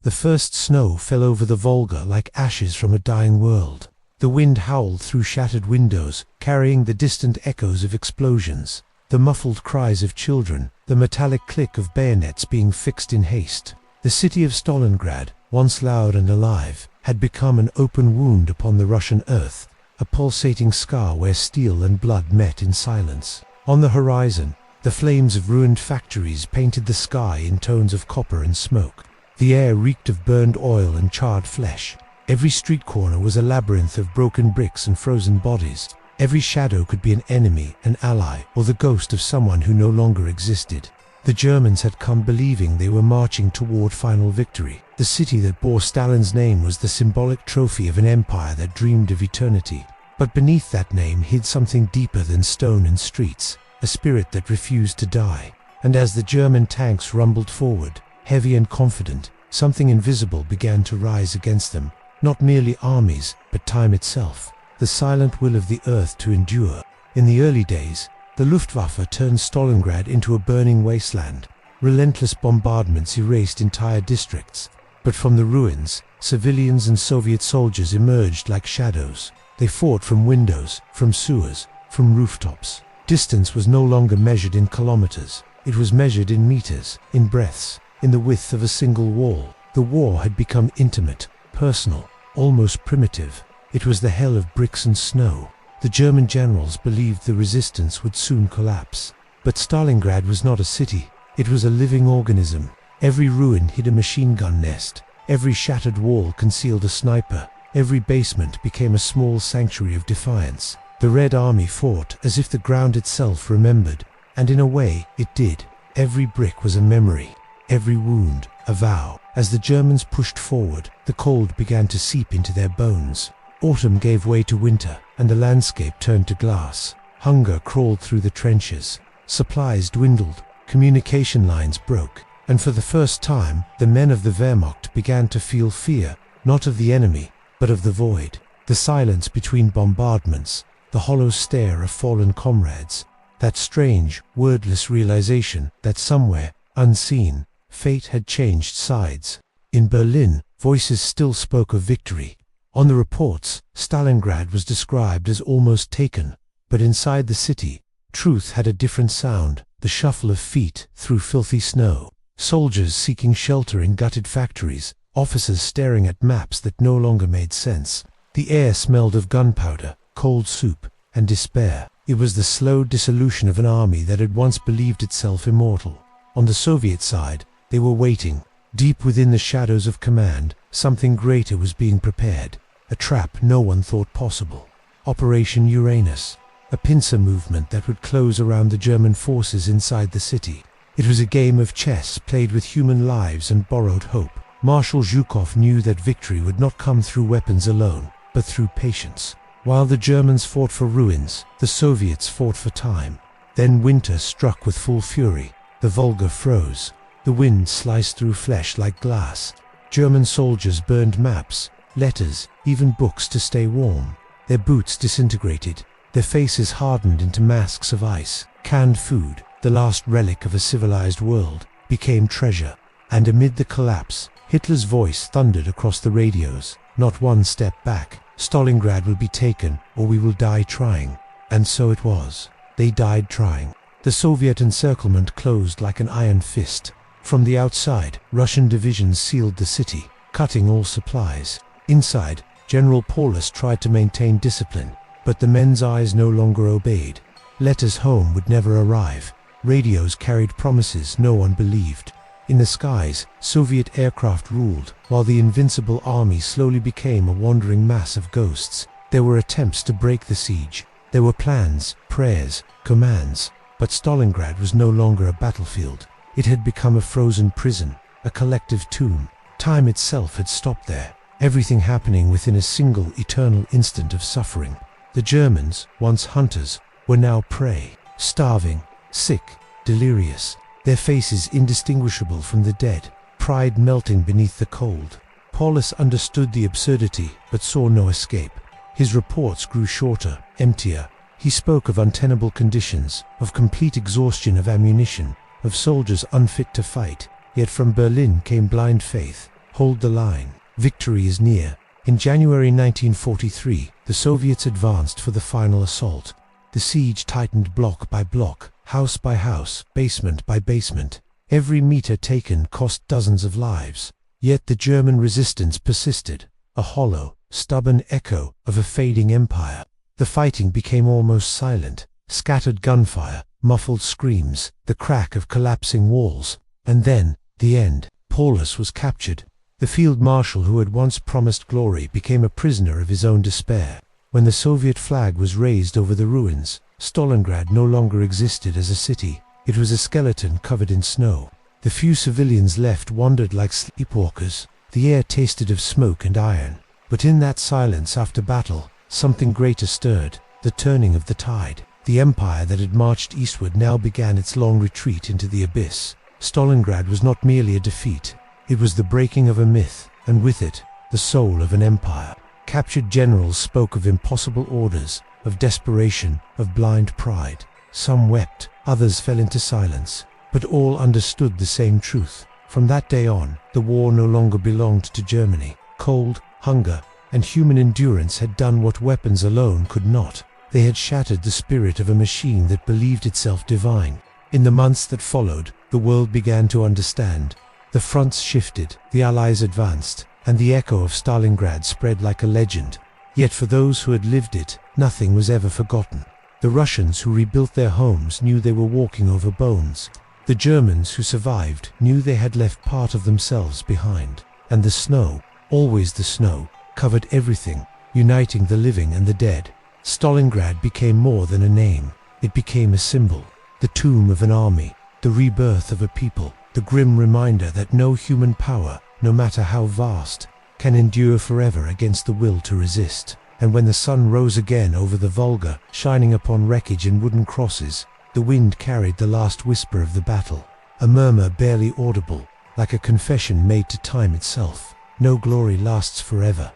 The first snow fell over the Volga like ashes from a dying world. The wind howled through shattered windows, carrying the distant echoes of explosions, the muffled cries of children, the metallic click of bayonets being fixed in haste. The city of Stalingrad, once loud and alive, had become an open wound upon the Russian earth, a pulsating scar where steel and blood met in silence. On the horizon, the flames of ruined factories painted the sky in tones of copper and smoke. The air reeked of burned oil and charred flesh. Every street corner was a labyrinth of broken bricks and frozen bodies. Every shadow could be an enemy, an ally, or the ghost of someone who no longer existed. The Germans had come believing they were marching toward final victory. The city that bore Stalin's name was the symbolic trophy of an empire that dreamed of eternity. But beneath that name hid something deeper than stone and streets, a spirit that refused to die. And as the German tanks rumbled forward, heavy and confident, something invisible began to rise against them. Not merely armies, but time itself, the silent will of the earth to endure. In the early days, the Luftwaffe turned Stalingrad into a burning wasteland. Relentless bombardments erased entire districts. But from the ruins, civilians and Soviet soldiers emerged like shadows. They fought from windows, from sewers, from rooftops. Distance was no longer measured in kilometers. It was measured in meters, in breaths, in the width of a single wall. The war had become intimate, personal, almost primitive. It was the hell of bricks and snow. The German generals believed the resistance would soon collapse. But Stalingrad was not a city. It was a living organism. Every ruin hid a machine gun nest. Every shattered wall concealed a sniper. Every basement became a small sanctuary of defiance. The Red Army fought as if the ground itself remembered, and in a way it did. Every brick was a memory, every wound a vow. As the Germans pushed forward, the cold began to seep into their bones. Autumn gave way to winter, and the landscape turned to glass. Hunger crawled through the trenches. Supplies dwindled, communication lines broke, and for the first time, the men of the Wehrmacht began to feel fear, not of the enemy, but of the void. The silence between bombardments, the hollow stare of fallen comrades, that strange, wordless realization that somewhere, unseen, fate had changed sides. In Berlin, voices still spoke of victory. On the reports, Stalingrad was described as almost taken, but inside the city, truth had a different sound, the shuffle of feet through filthy snow, soldiers seeking shelter in gutted factories, officers staring at maps that no longer made sense. The air smelled of gunpowder, cold soup, and despair. It was the slow dissolution of an army that had once believed itself immortal. On the Soviet side, they were waiting. Deep within the shadows of command, something greater was being prepared. A trap no one thought possible. Operation Uranus. A pincer movement that would close around the German forces inside the city. It was a game of chess played with human lives and borrowed hope. Marshal Zhukov knew that victory would not come through weapons alone, but through patience. While the Germans fought for ruins, the Soviets fought for time. Then winter struck with full fury. The Volga froze. The wind sliced through flesh like glass. German soldiers burned maps, letters, even books to stay warm. Their boots disintegrated. Their faces hardened into masks of ice. Canned food, the last relic of a civilized world, became treasure. And amid the collapse, Hitler's voice thundered across the radios. Not one step back. Stalingrad will be taken, or we will die trying. And so it was. They died trying. The Soviet encirclement closed like an iron fist. From the outside, Russian divisions sealed the city, cutting all supplies. Inside, General Paulus tried to maintain discipline, but the men's eyes no longer obeyed. Letters home would never arrive. Radios carried promises no one believed. In the skies, Soviet aircraft ruled, while the invincible army slowly became a wandering mass of ghosts. There were attempts to break the siege. There were plans, prayers, commands. But Stalingrad was no longer a battlefield. It had become a frozen prison, a collective tomb. Time itself had stopped there, everything happening within a single eternal instant of suffering. The Germans, once hunters, were now prey, starving, sick, delirious, their faces indistinguishable from the dead, pride melting beneath the cold. Paulus understood the absurdity, but saw no escape. His reports grew shorter, emptier. He spoke of untenable conditions, of complete exhaustion of ammunition, of soldiers unfit to fight. Yet from Berlin came blind faith, Hold the line. Victory is near. In January 1943, the Soviets advanced for the final assault. The siege tightened block by block, house by house, basement by basement. Every meter taken cost dozens of lives. Yet the German resistance persisted, a hollow, stubborn echo of a fading empire. The fighting became almost silent. Scattered gunfire, muffled screams, the crack of collapsing walls. And then, the end. Paulus was captured. The field marshal who had once promised glory became a prisoner of his own despair. When the Soviet flag was raised over the ruins, Stalingrad no longer existed as a city. It was a skeleton covered in snow. The few civilians left wandered like sleepwalkers. The air tasted of smoke and iron. But in that silence after battle, something greater stirred, the turning of the tide. The empire that had marched eastward now began its long retreat into the abyss. Stalingrad was not merely a defeat. It was the breaking of a myth, and with it, the soul of an empire. Captured generals spoke of impossible orders, of desperation, of blind pride. Some wept, others fell into silence, but all understood the same truth. From that day on, the war no longer belonged to Germany. Cold, hunger, and human endurance had done what weapons alone could not. They had shattered the spirit of a machine that believed itself divine. In the months that followed, the world began to understand. The fronts shifted, the Allies advanced, and the echo of Stalingrad spread like a legend. Yet for those who had lived it, nothing was ever forgotten. The Russians who rebuilt their homes knew they were walking over bones. The Germans who survived knew they had left part of themselves behind. And the snow, always the snow, covered everything, uniting the living and the dead. Stalingrad became more than a name. It became a symbol, the tomb of an army, the rebirth of a people, the grim reminder that no human power, no matter how vast, can endure forever against the will to resist. And when the sun rose again over the Volga, shining upon wreckage and wooden crosses, the wind carried the last whisper of the battle, a murmur barely audible, like a confession made to time itself. No glory lasts forever.